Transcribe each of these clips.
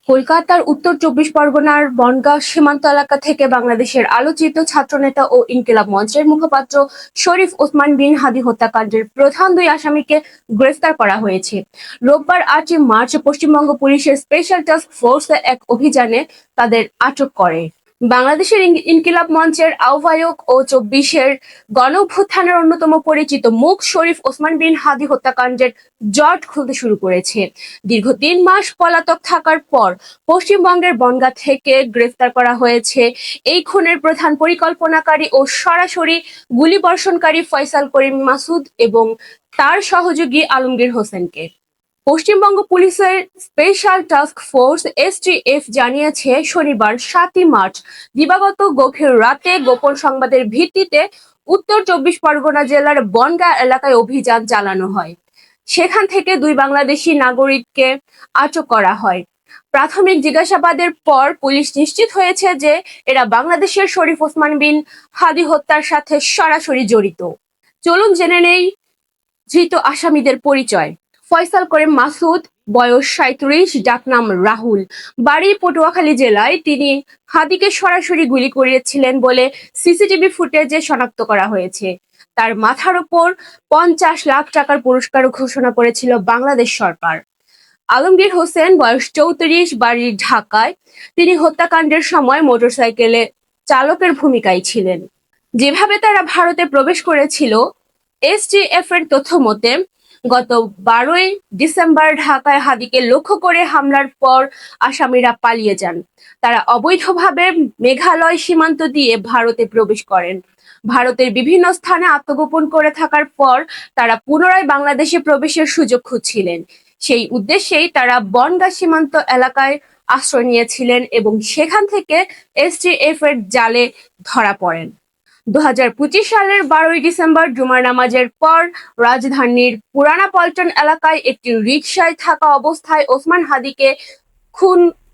কলকাতার উত্তর চব্বিশ পরগনার বনগাঁ সীমান্ত এলাকা থেকে বাংলাদেশের আলোচিত ছাত্রনেতা ও ইনকিলাব মঞ্চের মুখপাত্র শরীফ ওসমান বিন হাদি হত্যাকাণ্ডের প্রধান দুই আসামিকে গ্রেফতার করা হয়েছে। রোববার 8 মার্চ পশ্চিমবঙ্গ পুলিশের স্পেশাল টাস্ক ফোর্স এক অভিযানে তাদের আটক করে। বাংলাদেশের ইনকিলাব মঞ্চের আহ্বায়ক ও 24-এর গণঅভ্যুত্থানের অন্যতম পরিচিত মুখ শরীফ ওসমান বিন হাদি হত্যাকাণ্ডের জট খুলতে শুরু করেছে। দীর্ঘ 3 মাস পলাতক থাকার পর পশ্চিমবঙ্গের বনগাঁ থেকে গ্রেফতার করা হয়েছে এই খুনের প্রধান পরিকল্পনাকারী ও সরাসরি গুলিবর্ষণকারী ফয়সাল করিম মাসুদ এবং তার সহযোগী আলমগীর হোসেনকে। পশ্চিমবঙ্গ পুলিশের স্পেশাল টাস্ক ফোর্স এসটিএফ জানিয়েছে, শনিবার 7 মার্চ দিবাগত গভীর রাতে গোপন সংবাদের ভিত্তিতে উত্তর চব্বিশ পরগনা জেলার বনগাঁ এলাকায় অভিযান চালানো হয়। সেখান থেকে দুই বাংলাদেশি নাগরিককে আটক করা হয়। প্রাথমিক জিজ্ঞাসাবাদের পর পুলিশ নিশ্চিত হয়েছে যে এরা বাংলাদেশের শরীফ ওসমান বিন হাদি হত্যার সাথে সরাসরি জড়িত। চলুন জেনে নেই ধৃত আসামিদের পরিচয়। ফয়সাল করিম মাসুদ, বয়স 37, ডাকনাম রাহুল, বাড়ি পটুয়াখালী জেলায়। তিনি হাদিকে সরাসরি গুলি করিয়েছিলেন বলে সিসিটিভি ফুটেজে শনাক্ত করা হয়েছে। তার মাথার উপর 50 লাখ টাকার পুরস্কার ঘোষণা করেছিল বাংলাদেশ সরকার। আলমগীর হোসেন, বয়স 34, বাড়ি ঢাকায়। তিনি হত্যাকাণ্ডের সময় মোটরসাইকেলে চালকের ভূমিকায় ছিলেন। যেভাবে তারা ভারতে প্রবেশ করেছিল, এসটিএফ এর তথ্য মতে গত 12 ডিসেম্বর ঢাকায় হাদিকে লক্ষ্য করে হামলার পর আসামিরা পালিয়ে যান। তারা অবৈধভাবে মেঘালয় সীমান্ত দিয়ে ভারতে প্রবেশ করেন। ভারতের বিভিন্ন স্থানে আত্মগোপন করে থাকার পর তারা পুনরায় বাংলাদেশে প্রবেশের সুযোগ খুঁজছিলেন। সেই উদ্দেশ্যেই তারা বনগাঁ সীমান্ত এলাকায় আশ্রয় নিয়েছিলেন এবং সেখান থেকে এসটিএফ এর জালে ধরা পড়েন। 2025 সালের 12 ডিসেম্বর জুমার নামাজের পর রাজধানীর পুরানা পল্টন এলাকায় একটি রিকশায় থাকা অবস্থায় ওসমান হাদিকে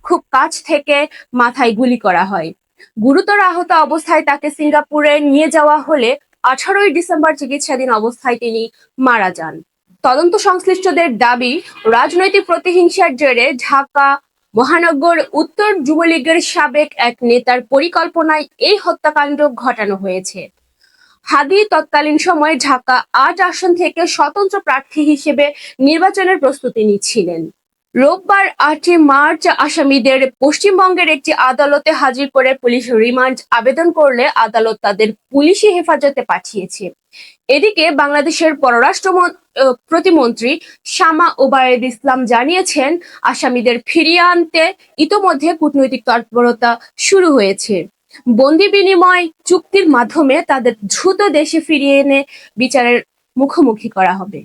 খুব কাছ থেকে মাথায় গুলি করা হয়। গুরুতর আহত অবস্থায় তাকে সিঙ্গাপুরে নিয়ে যাওয়া হলে 18 ডিসেম্বর চিকিৎসাধীন অবস্থায় তিনি মারা যান। তদন্ত সংশ্লিষ্টদের দাবি, রাজনৈতিক প্রতিহিংসার জেরে ঢাকা মহানগর উত্তর যুবলীগের সাবেক এক নেতার পরিকল্পনায় এই হত্যাকাণ্ড ঘটানো হয়েছে। হাদি তৎকালীন সময়ে ঢাকা 8 আসন থেকে স্বতন্ত্র প্রার্থী হিসেবে নির্বাচনের প্রস্তুতি নিচ্ছিলেন। রোববার 8 মার্চ আসামিদের পশ্চিমবঙ্গের একটি আদালতে হাজির করে পুলিশ রিমান্ড আবেদন করলে আদালত তাদের পুলিশি হেফাজতে পাঠিয়েছে। এদিকে বাংলাদেশের পররাষ্ট্র প্রতিমন্ত্রী শামা ওবায়দ ইসলাম জানিয়েছেন, আসামিদের ফিরিয়ে আনতে ইতোমধ্যে কূটনৈতিক তৎপরতা শুরু হয়েছে। বন্দি বিনিময় চুক্তির মাধ্যমে তাদের দ্রুত দেশে ফিরিয়ে এনে বিচারের মুখোমুখি করা হবে।